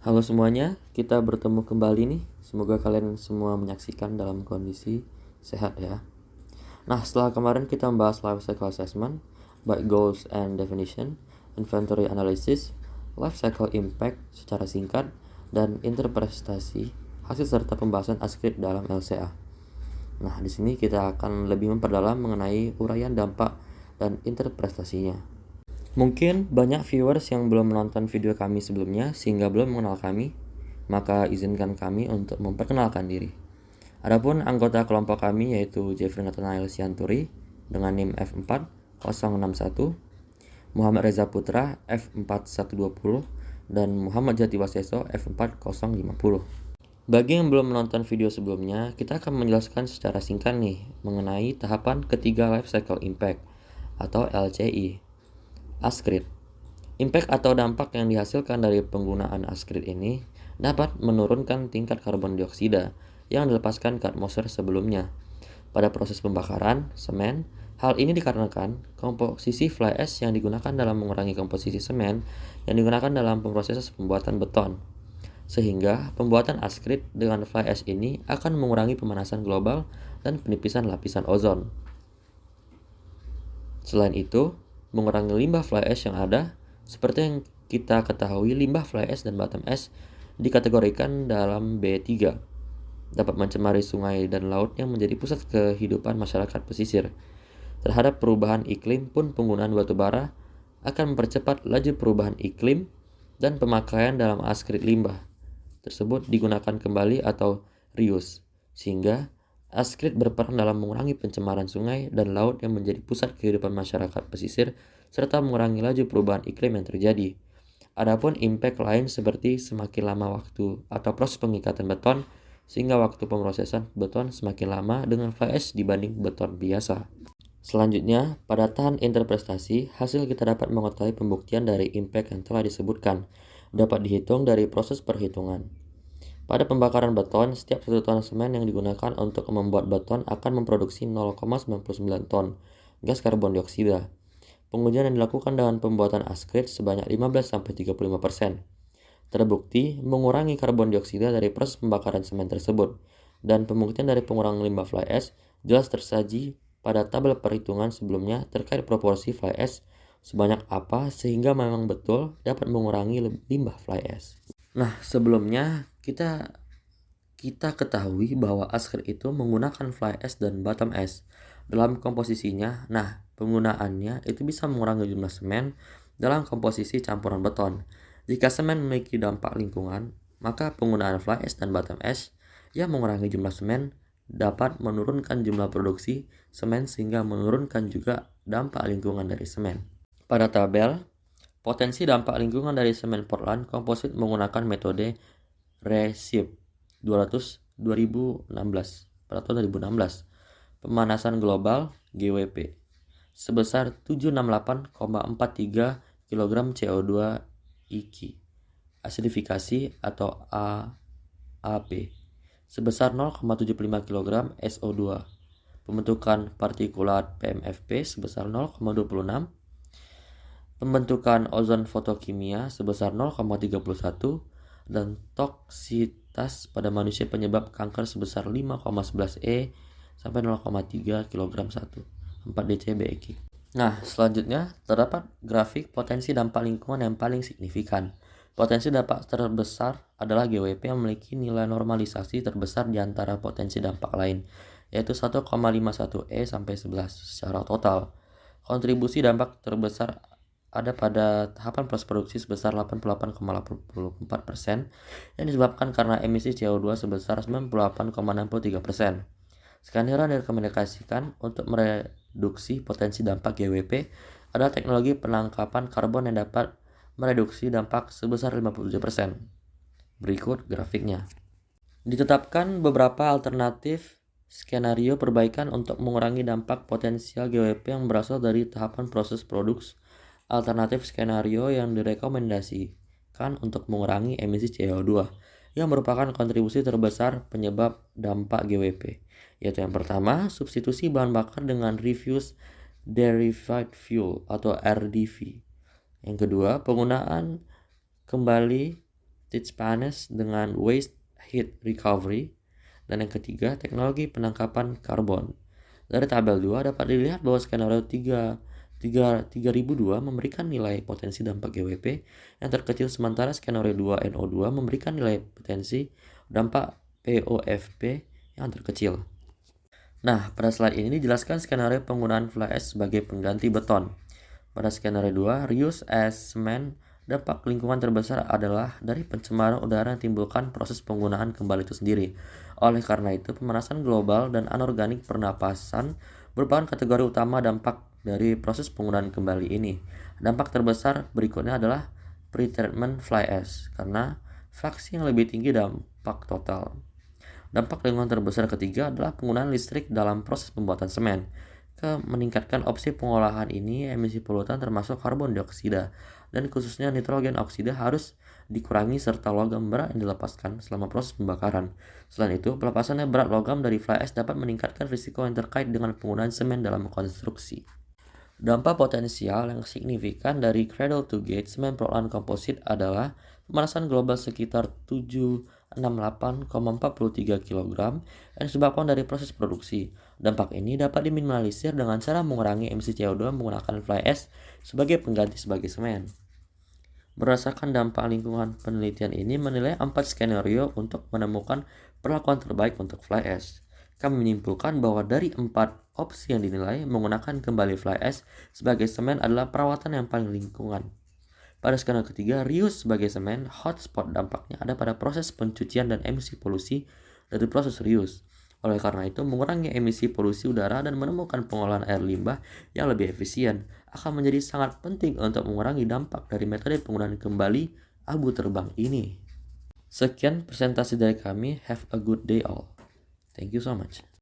Halo semuanya, kita bertemu kembali nih. Semoga kalian semua menyaksikan dalam kondisi sehat ya. Nah, setelah kemarin kita membahas life cycle assessment, baik goals and definition, inventory analysis, life cycle impact secara singkat, dan interpretasi hasil serta pembahasan askrip dalam LCA. Nah, di sini kita akan lebih memperdalam mengenai uraian dampak dan interpretasinya. Mungkin banyak viewers yang belum menonton video kami sebelumnya sehingga belum mengenal kami, maka izinkan kami untuk memperkenalkan diri. Adapun anggota kelompok kami yaitu Jeffrey Nathanael Sianturi dengan NIM F4061, Muhammad Reza Putra F4120, dan Muhammad Jatiwaseso F4050. Bagi yang belum menonton video sebelumnya, kita akan menjelaskan secara singkat nih mengenai tahapan ketiga Life Cycle Impact atau LCI. Askrip. Impact atau dampak yang dihasilkan dari penggunaan askrip ini dapat menurunkan tingkat karbon dioksida yang dilepaskan ke atmosfer sebelumnya. Pada proses pembakaran semen, hal ini dikarenakan komposisi fly ash yang digunakan dalam mengurangi komposisi semen yang digunakan dalam proses pembuatan beton. Sehingga pembuatan askrip dengan fly ash ini akan mengurangi pemanasan global dan penipisan lapisan ozon. Selain itu, mengurangi limbah fly ash yang ada, seperti yang kita ketahui limbah fly ash dan bottom ash dikategorikan dalam B3, dapat mencemari sungai dan laut yang menjadi pusat kehidupan masyarakat pesisir. Terhadap perubahan iklim pun penggunaan batu bara akan mempercepat laju perubahan iklim dan pemakaian dalam askrip limbah tersebut digunakan kembali atau reuse, sehingga askrip berperan dalam mengurangi pencemaran sungai dan laut yang menjadi pusat kehidupan masyarakat pesisir serta mengurangi laju perubahan iklim yang terjadi. Adapun impact lain seperti semakin lama waktu atau proses pengikatan beton sehingga waktu pemrosesan beton semakin lama dengan fly ash dibanding beton biasa. Selanjutnya, pada tahap interpretasi, hasil kita dapat mengetahui pembuktian dari impact yang telah disebutkan dapat dihitung dari proses perhitungan. Pada pembakaran beton, setiap 1 ton semen yang digunakan untuk membuat beton akan memproduksi 0,99 ton gas karbon dioksida. Pengujian yang dilakukan dengan pembuatan askrip sebanyak 15-35%. Terbukti mengurangi karbon dioksida dari proses pembakaran semen tersebut, dan pembuktian dari pengurangan limbah fly ash jelas tersaji pada tabel perhitungan sebelumnya terkait proporsi fly ash sebanyak apa sehingga memang betul dapat mengurangi limbah fly ash. Nah, sebelumnya kita ketahui bahwa askrip itu menggunakan fly ash dan bottom ash dalam komposisinya. Nah, penggunaannya itu bisa mengurangi jumlah semen dalam komposisi campuran beton. Jika semen memiliki dampak lingkungan, maka penggunaan fly ash dan bottom ash yang mengurangi jumlah semen dapat menurunkan jumlah produksi semen sehingga menurunkan juga dampak lingkungan dari semen. Pada tabel, potensi dampak lingkungan dari semen Portland komposit menggunakan metode RESIP 2016 pada tahun 2016. Pemanasan global GWP sebesar 768,43 kg CO2 IQ. Asidifikasi atau AAP sebesar 0,75 kg SO2. Pembentukan partikulat PMFP sebesar 0,26. Pembentukan ozon fotokimia sebesar 0,31 dan toksitas pada manusia penyebab kanker sebesar 5,11 E sampai 0,3 kg 1 4 dcBq. Nah, selanjutnya terdapat grafik potensi dampak lingkungan yang paling signifikan. Potensi dampak terbesar adalah GWP yang memiliki nilai normalisasi terbesar di antara potensi dampak lain, yaitu 1,51 E sampai 11 secara total. Kontribusi dampak terbesar ada pada tahapan proses produksi sebesar 88,84% yang disebabkan karena emisi CO2 sebesar 98,63%. Skenario yang direkomendasikan untuk mereduksi potensi dampak GWP adalah teknologi penangkapan karbon yang dapat mereduksi dampak sebesar 57%. Berikut grafiknya. Ditetapkan beberapa alternatif skenario perbaikan untuk mengurangi dampak potensial GWP yang berasal dari tahapan proses produksi. Alternatif skenario yang direkomendasikan untuk mengurangi emisi CO2 yang merupakan kontribusi terbesar penyebab dampak GWP, yaitu yang pertama, substitusi bahan bakar dengan refuse derived fuel atau RDF. Yang kedua, penggunaan kembali teach panas dengan waste heat recovery, dan yang ketiga teknologi penangkapan karbon. Dari tabel 2 dapat dilihat bahwa skenario 3002 memberikan nilai potensi dampak GWP yang terkecil, sementara skenario 2 NO2 memberikan nilai potensi dampak POFP yang terkecil. Nah, pada slide ini dijelaskan skenario penggunaan fly ash sebagai pengganti beton. Pada skenario 2, reuse as cement, dampak lingkungan terbesar adalah dari pencemaran udara yang timbulkan proses penggunaan kembali itu sendiri. Oleh karena itu, pemanasan global dan anorganik pernapasan merupakan kategori utama dampak dari proses penggunaan kembali ini. Dampak terbesar berikutnya adalah pretreatment fly ash, karena fraksi yang lebih tinggi dampak total. Dampak lingkungan terbesar ketiga adalah penggunaan listrik dalam proses pembuatan semen. Meningkatkan opsi pengolahan ini, emisi polutan termasuk karbon dioksida dan khususnya nitrogen oksida harus dikurangi serta logam berat yang dilepaskan selama proses pembakaran. Selain itu, pelepasannya berat logam dari fly ash dapat meningkatkan risiko yang terkait dengan penggunaan semen dalam konstruksi. Dampak potensial yang signifikan dari cradle to gate semen Portland komposit adalah pemanasan global sekitar 768,43 kg yang disebabkan dari proses produksi. Dampak ini dapat diminimalisir dengan cara mengurangi emisi CO2 menggunakan fly ash sebagai pengganti sebagai semen. Berdasarkan dampak lingkungan, penelitian ini menilai 4 skenario untuk menemukan perlakuan terbaik untuk fly ash. Kami menyimpulkan bahwa dari 4 opsi yang dinilai, menggunakan kembali fly ash sebagai semen adalah perawatan yang paling lingkungan. Pada skenario ketiga, reuse sebagai semen, hotspot dampaknya ada pada proses pencucian dan emisi polusi dari proses reuse. Oleh karena itu, mengurangi emisi polusi udara dan menemukan pengolahan air limbah yang lebih efisien akan menjadi sangat penting untuk mengurangi dampak dari metode penggunaan kembali abu terbang ini. Sekian presentasi dari kami. Have a good day all. Thank you so much.